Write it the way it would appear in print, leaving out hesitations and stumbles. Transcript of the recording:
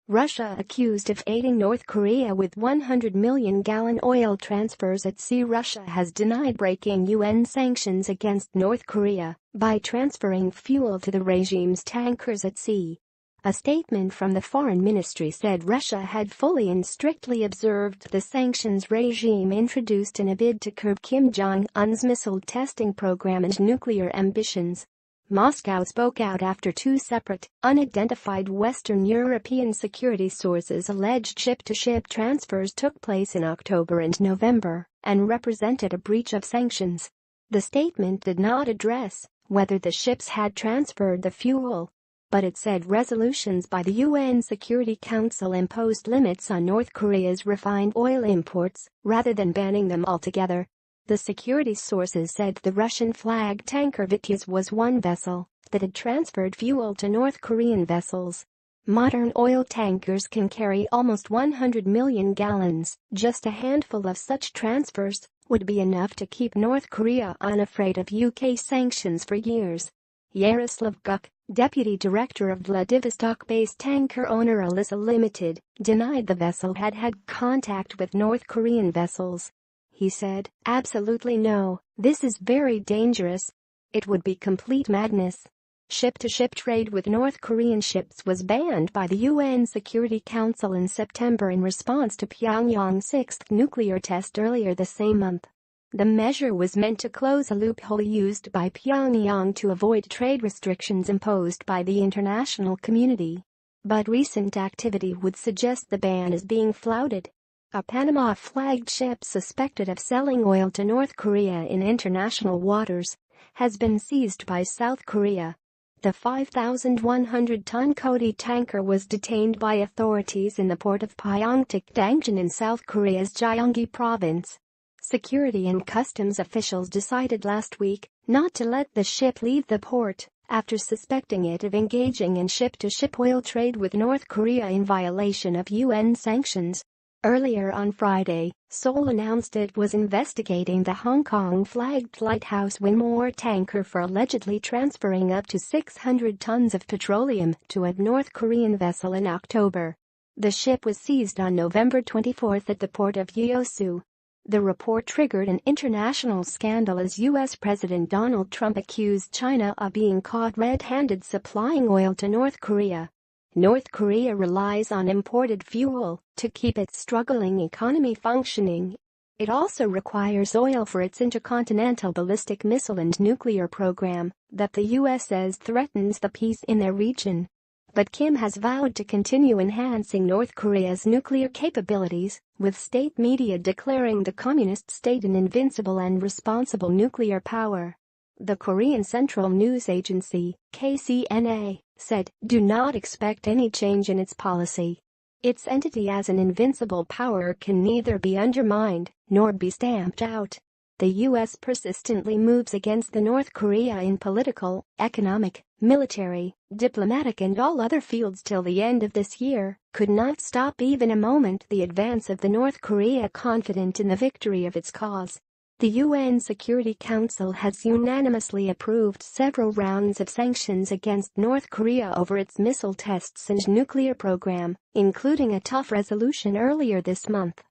Russia, accused of aiding North Korea with 100 million-gallon oil transfers at sea. Russia has denied breaking UN sanctions against North Korea by transferring fuel to the regime's tankers at sea. A statement from the foreign ministry said Russia had fully and strictly observed the sanctions regime introduced in a bid to curb Kim Jong-un's missile testing program and nuclear ambitions. Moscow spoke out after two separate, unidentified Western European security sources alleged ship-to-ship transfers took place in October and November and represented a breach of sanctions. The statement did not address whether the ships had transferred the fuel, but it said resolutions by the UN Security Council imposed limits on North Korea's refined oil imports rather than banning them altogether. The security sources said the Russian-flagged tanker Vityaz was one vessel that had transferred fuel to North Korean vessels. Modern oil tankers can carry almost 100 million gallons. Just a handful of such transfers would be enough to keep North Korea unafraid of UK sanctions for years. Yaroslav Guk, deputy director of Vladivostok-based tanker owner Alyssa Limited, denied the vessel had had contact with North Korean vessels. He said, "Absolutely no, this is very dangerous. It would be complete madness." Ship-to-ship trade with North Korean ships was banned by the UN Security Council in September in response to Pyongyang's sixth nuclear test earlier the same month. The measure was meant to close a loophole used by Pyongyang to avoid trade restrictions imposed by the international community. But recent activity would suggest the ban is being flouted. A Panama-flagged ship suspected of selling oil to North Korea in international waters has been seized by South Korea. The 5,100-ton Kodi tanker was detained by authorities in the port of Pyeongtaek-Dangjeon in South Korea's Gyeonggi province. Security and customs officials decided last week not to let the ship leave the port after suspecting it of engaging in ship-to-ship oil trade with North Korea in violation of UN sanctions. Earlier on Friday, Seoul announced it was investigating the Hong Kong-flagged Lighthouse Winmore tanker for allegedly transferring up to 600 tons of petroleum to a North Korean vessel in October. The ship was seized on November 24 at the port of Yeosu. The report triggered an international scandal as U.S. President Donald Trump accused China of being caught red-handed supplying oil to North Korea. North Korea relies on imported fuel to keep its struggling economy functioning. It also requires oil for its intercontinental ballistic missile and nuclear program that the U.S. says threatens the peace in their region. But Kim has vowed to continue enhancing North Korea's nuclear capabilities, with state media declaring the communist state an invincible and responsible nuclear power. The Korean Central News Agency, KCNA, said, "Do not expect any change in its policy. Its entity as an invincible power can neither be undermined nor be stamped out." The U.S. persistently moves against the North Korea in political, economic, military, diplomatic and all other fields till the end of this year, could not stop even a moment the advance of the North Korea confident in the victory of its cause. The UN Security Council has unanimously approved several rounds of sanctions against North Korea over its missile tests and nuclear program, including a tough resolution earlier this month.